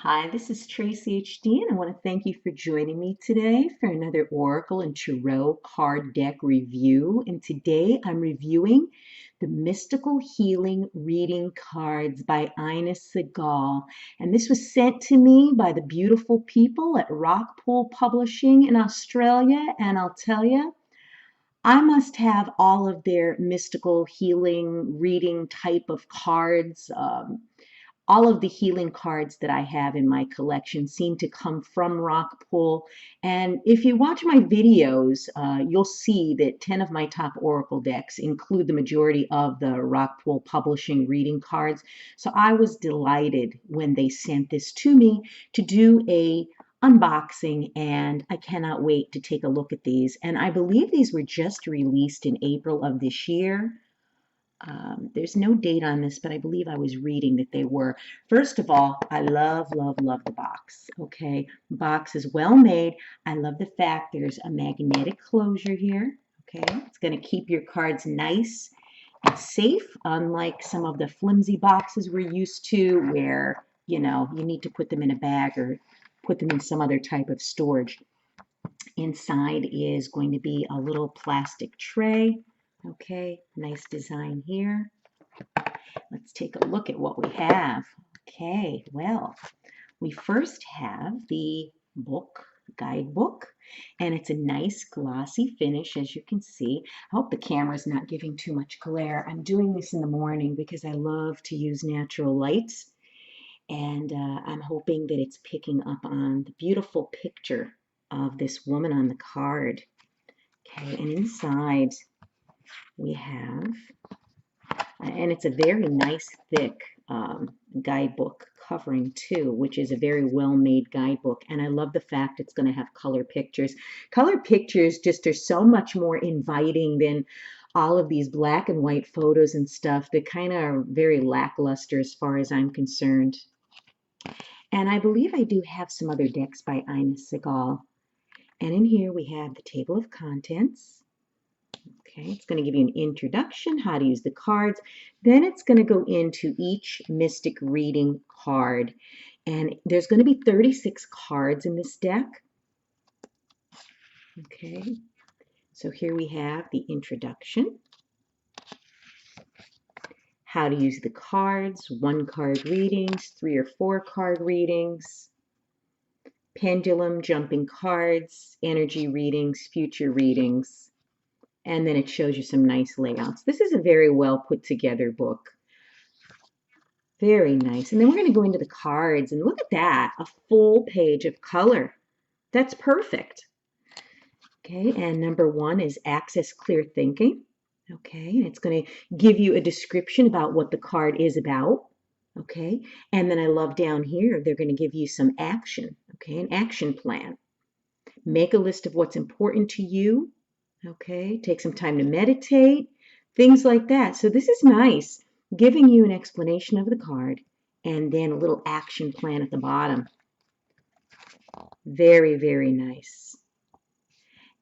Hi, this is Traceyhd, and I want to thank you for joining me today for another Oracle and Tarot card deck review. And today I'm reviewing the Mystical Healing Reading Cards by Ina Segal. And this was sent to me by the beautiful people at Rockpool Publishing in Australia. And I'll tell you, I must have all of their mystical healing reading type of cards. All of the healing cards that I have in my collection seem to come from Rockpool. And if you watch my videos, you'll see that 10 of my top Oracle decks include the majority of the Rockpool Publishing reading cards. So I was delighted when they sent this to me to do a unboxing, and I cannot wait to take a look at these. And I believe these were just released in April of this year. There's no date on this, but I believe I was reading that they were. First of all, I love, love, love the box. Okay, box is well made. I love the fact there's a magnetic closure here. Okay, it's going to keep your cards nice and safe, unlike some of the flimsy boxes we're used to where, you need to put them in a bag or put them in some other type of storage. Inside is going to be a little plastic tray. Okay, nice design here. Let's take a look at what we have. Okay, well, we first have the guidebook, and it's a nice glossy finish, as you can see. I hope the camera's not giving too much glare. I'm doing this in the morning because I love to use natural lights, and I'm hoping that it's picking up on the beautiful picture of this woman on the card. Okay, and inside we have, and it's a very nice thick guidebook covering too, which is a very well made guidebook. And I love the fact it's going to have color pictures. Color pictures just are so much more inviting than all of these black and white photos and stuff that kind of are very lackluster as far as I'm concerned. And I believe I do have some other decks by Ina Segal. And in here we have the table of contents. Okay, it's going to give you an introduction, how to use the cards. Then it's going to go into each mystic reading card. And there's going to be 36 cards in this deck. Okay, so here we have the introduction, how to use the cards, 1-card readings, 3 or 4-card readings, pendulum, jumping cards, energy readings, future readings. And then it shows you some nice layouts. This is a very well put together book. Very nice. And then we're going to go into the cards, and look at that, a full page of color. That's perfect. Okay, and number 1 is Access Clear Thinking. Okay, and it's going to give you a description about what the card is about. Okay, and then I love down here, they're going to give you some action. Okay, an action plan. Make a list of what's important to you. Okay, take some time to meditate, things like that. So this is nice, giving you an explanation of the card and then a little action plan at the bottom. Very, very nice.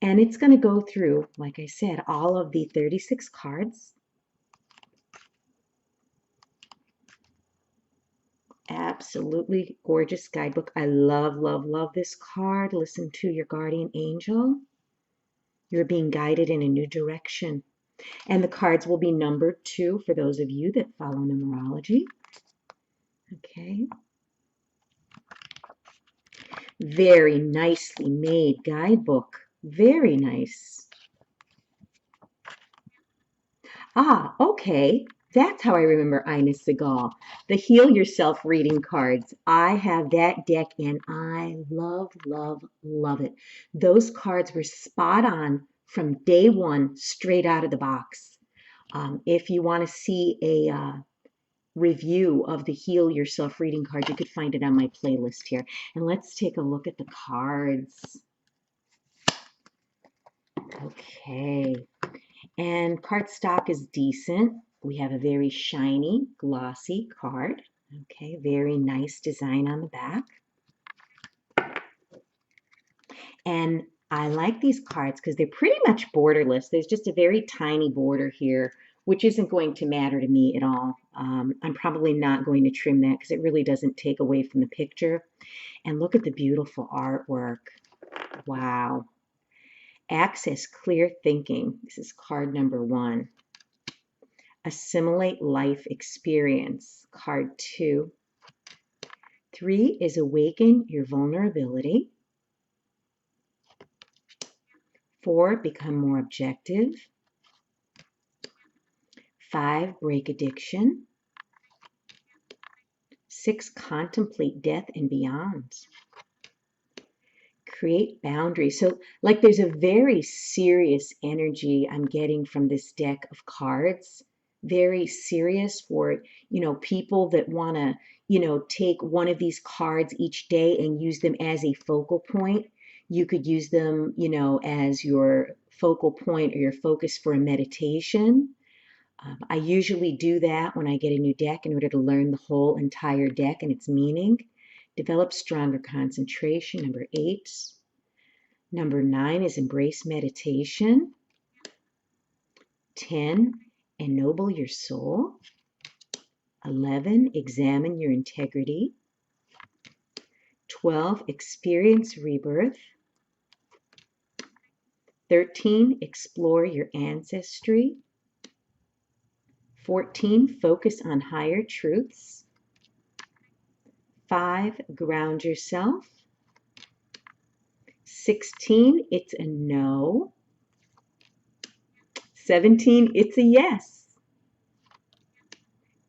And it's going to go through, like I said, all of the 36 cards. Absolutely gorgeous guidebook. I love, love, love this card. Listen to your guardian angel. You're being guided in a new direction. And the cards will be numbered too for those of you that follow numerology. Okay. Very nicely made guidebook. Very nice. Ah, okay. That's how I remember Ina Segal. The Heal Yourself reading cards. I have that deck and I love, love, love it. Those cards were spot on from day one, straight out of the box. If you want to see a review of the Heal Yourself reading card, you could find it on my playlist here. And let's take a look at the cards. Okay, and cardstock is decent. We have a very shiny, glossy card. Okay, very nice design on the back. And I like these cards because they're pretty much borderless. There's just a very tiny border here, which isn't going to matter to me at all. I'm probably not going to trim that because it really doesn't take away from the picture. And look at the beautiful artwork. Wow. Access clear thinking. This is card number 1. Assimilate life experience. Card 2. 3 is awaken your vulnerability. 4, become more objective. 5, break addiction. 6, contemplate death and beyond. Create boundaries. So like there's a very serious energy I'm getting from this deck of cards. Very serious for, people that want to, take one of these cards each day and use them as a focal point. You could use them, as your focal point or your focus for a meditation. I usually do that when I get a new deck in order to learn the whole entire deck and its meaning. Develop stronger concentration, number 8. Number 9 is embrace meditation. 10, ennoble your soul. 11, examine your integrity. 12, experience rebirth. 13, explore your ancestry. 14, focus on higher truths. 5, ground yourself. 16, it's a no. 17, it's a yes.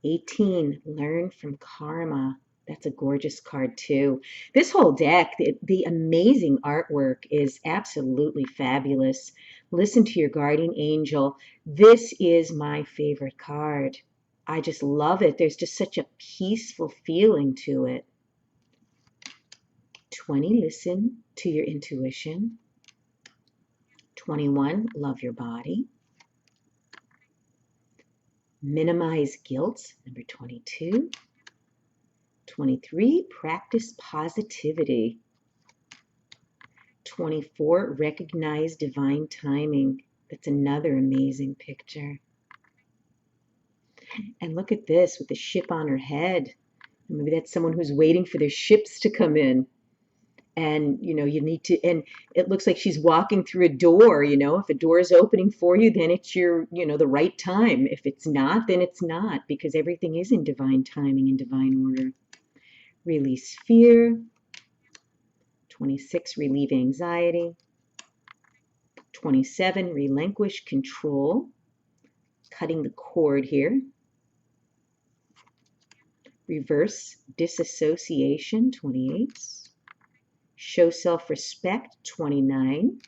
18, learn from karma. That's a gorgeous card too. This whole deck, the amazing artwork is absolutely fabulous. Listen to your guardian angel. This is my favorite card. I just love it. There's just such a peaceful feeling to it. 20, listen to your intuition. 21, love your body. Minimize guilt, number 22. 23, practice positivity. 24, recognize divine timing. That's another amazing picture. And look at this with the ship on her head. Maybe that's someone who's waiting for their ships to come in. And, you need to, and it looks like she's walking through a door, if a door is opening for you, then it's your, the right time. If it's not, then it's not, because everything is in divine timing and divine order. Release fear. 26, relieve anxiety. 27, relinquish control. Cutting the cord here. Reverse disassociation, 28. Show self-respect, 29.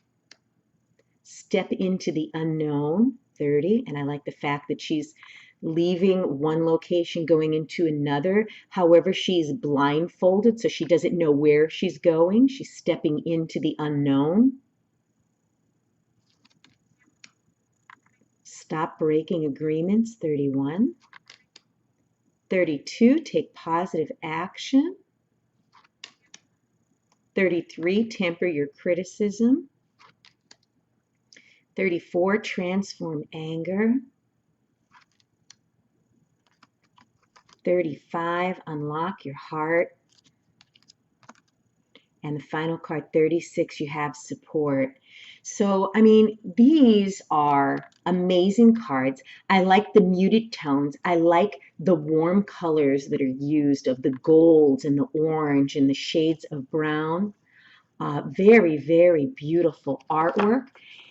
Step into the unknown, 30. And I like the fact that she's leaving one location, going into another. However, she's blindfolded, so she doesn't know where she's going. She's stepping into the unknown. Stop breaking agreements, 31. 32, take positive action. 33, temper your criticism. 34, transform anger. 35, unlock your heart. And the final card, 36, you have support. So, these are amazing cards. I like the muted tones. I like the warm colors that are used of the golds and the orange and the shades of brown. Very, very beautiful artwork.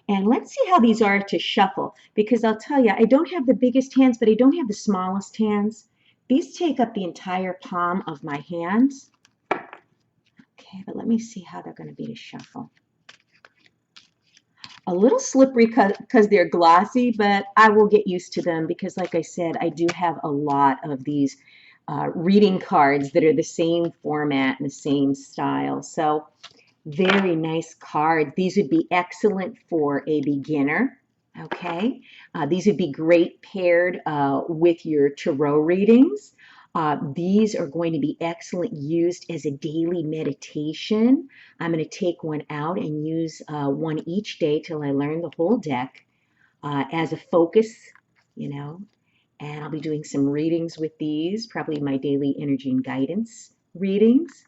And let's see how these are to shuffle, because I'll tell you, I don't have the biggest hands, but I don't have the smallest hands. These take up the entire palm of my hands. Okay, but let me see how they're going to be to shuffle. A little slippery because they're glossy, but I will get used to them because, like I said, I do have a lot of these reading cards that are the same format and the same style. So very nice cards. These would be excellent for a beginner. Okay, these would be great paired with your tarot readings. These are going to be excellent used as a daily meditation. I'm going to take one out and use one each day till I learn the whole deck as a focus, And I'll be doing some readings with these, probably my daily energy and guidance readings.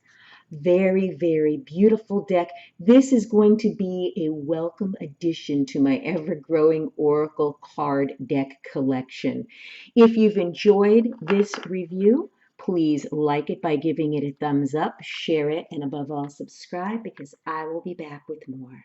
Very, very beautiful deck. This is going to be a welcome addition to my ever-growing Oracle card deck collection. If you've enjoyed this review, please like it by giving it a thumbs up, share it, and above all, subscribe because I will be back with more.